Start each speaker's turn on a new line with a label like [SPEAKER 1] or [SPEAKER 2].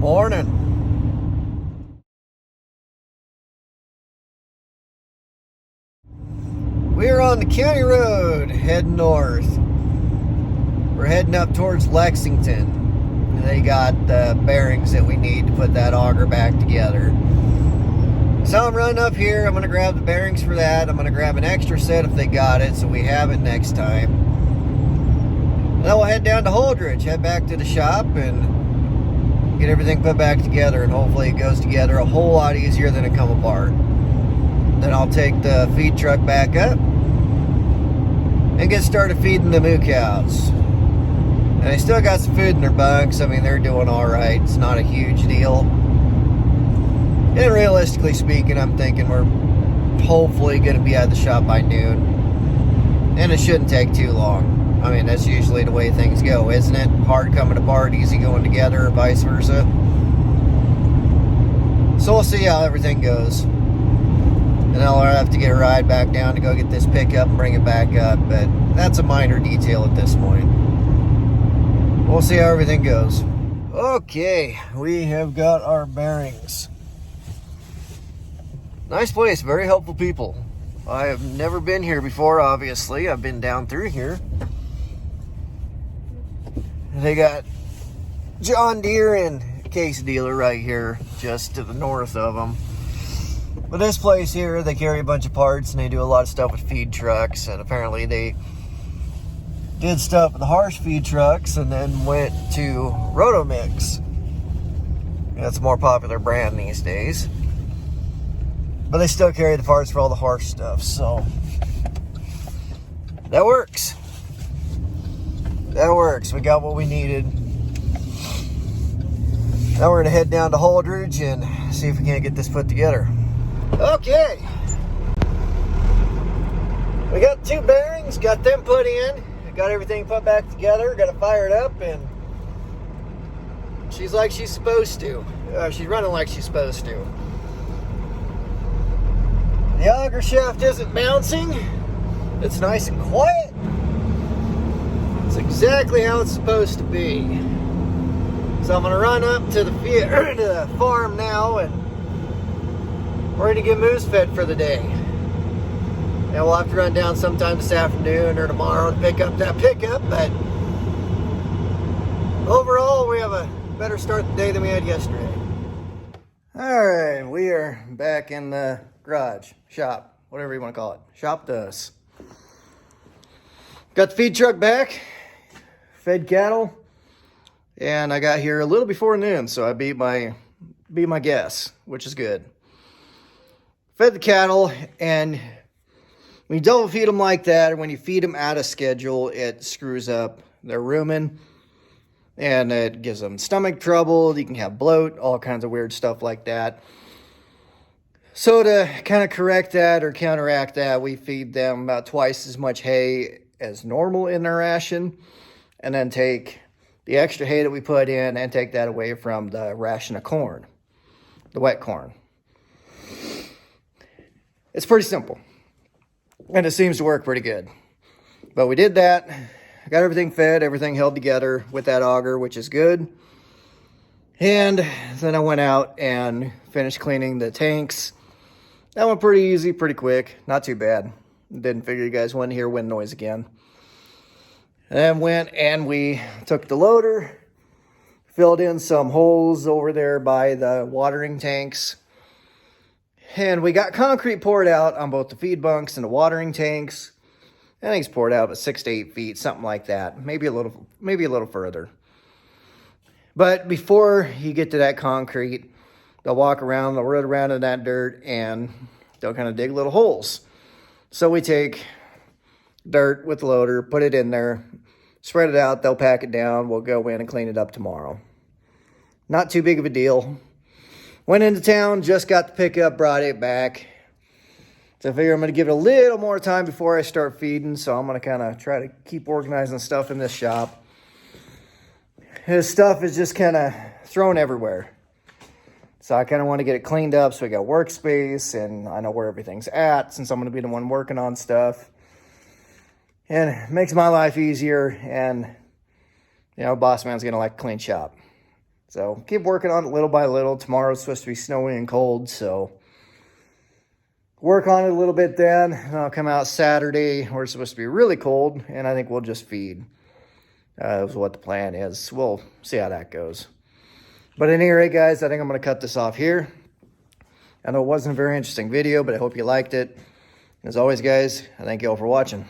[SPEAKER 1] morning. We're on the county road heading north. We're heading up towards Lexington. They got the bearings that we need to put that auger back together. So I'm running up here. I'm going to grab the bearings for that. I'm going to grab an extra set if they got it, so we have it next time. And then we'll head down to Holdridge, head back to the shop, and get everything put back together. And hopefully it goes together a whole lot easier than it come apart. Then I'll take the feed truck back up and get started feeding the moo cows. And they still got some food in their bunks. I mean, they're doing all right. It's not a huge deal. And realistically speaking, I'm thinking we're hopefully going to be at the shop by noon. And it shouldn't take too long. I mean, that's usually the way things go, isn't it? Hard coming apart, easy going together, or vice versa. So we'll see how everything goes. And I'll have to get a ride back down to go get this pickup and bring it back up. But that's a minor detail at this point. We'll see how everything goes. Okay, we have got our bearings. Nice place, very helpful people. I have never been here before, obviously. I've been down through here. They got John Deere and Case Dealer right here, just to the north of them. But this place here, they carry a bunch of parts and they do a lot of stuff with feed trucks. And apparently they did stuff with the harsh feed trucks and then went to Rotomix. That's a more popular brand these days. But they still carry the parts for all the harsh stuff, so that works. That works. We got what we needed. Now we're going to head down to Holdridge and see if we can't get this put together. Okay. We got two bearings, got them put in, got everything put back together, got it fired up, and she's like she's supposed to. She's running like she's supposed to. The auger shaft isn't bouncing. It's nice and quiet. It's exactly how it's supposed to be. So I'm going to run up to the farm now and we're going to get moose fed for the day. And we'll have to run down sometime this afternoon or tomorrow to pick up that pickup. But overall, we have a better start to the day than we had yesterday. All right, we are back in the garage, shop, whatever you want to call it. Shop to us. Got the feed truck back, fed cattle, and I got here a little before noon, so I beat my guess, which is good. Fed the cattle, and when you double feed them like that, or when you feed them out of schedule, it screws up their rumen, and it gives them stomach trouble. You can have bloat, all kinds of weird stuff like that. So to kind of correct that or counteract that, we feed them about twice as much hay as normal in their ration, and then take the extra hay that we put in and take that away from the ration of corn, the wet corn. It's pretty simple, and it seems to work pretty good. But we did that, got everything fed, everything held together with that auger, which is good. And then I went out and finished cleaning the tanks. That went pretty easy, pretty quick, not too bad. Didn't figure you guys wouldn't hear wind noise again. And then went and we took the loader, filled in some holes over there by the watering tanks. And we got concrete poured out on both the feed bunks and the watering tanks. I think it's poured out about 6 to 8 feet, something like that. Maybe a little further. But before you get to that concrete, they'll walk around, they'll root around in that dirt, and they'll kind of dig little holes. So we take dirt with the loader, put it in there, spread it out, they'll pack it down, we'll go in and clean it up tomorrow. Not too big of a deal. Went into town, just got the pickup, brought it back. So I figure I'm going to give it a little more time before I start feeding, so I'm going to kind of try to keep organizing stuff in this shop. His stuff is just kind of thrown everywhere. So I kind of want to get it cleaned up so we got workspace and I know where everything's at since I'm going to be the one working on stuff. And it makes my life easier, and, you know, boss man's going to like a clean shop. So keep working on it little by little. Tomorrow's supposed to be snowy and cold, so work on it a little bit then. And I'll come out Saturday where it's supposed to be really cold, and I think we'll just feed. Is what the plan is. We'll see how that goes. But at any rate, guys, I think I'm going to cut this off here. I know it wasn't a very interesting video, but I hope you liked it. As always, guys, I thank you all for watching.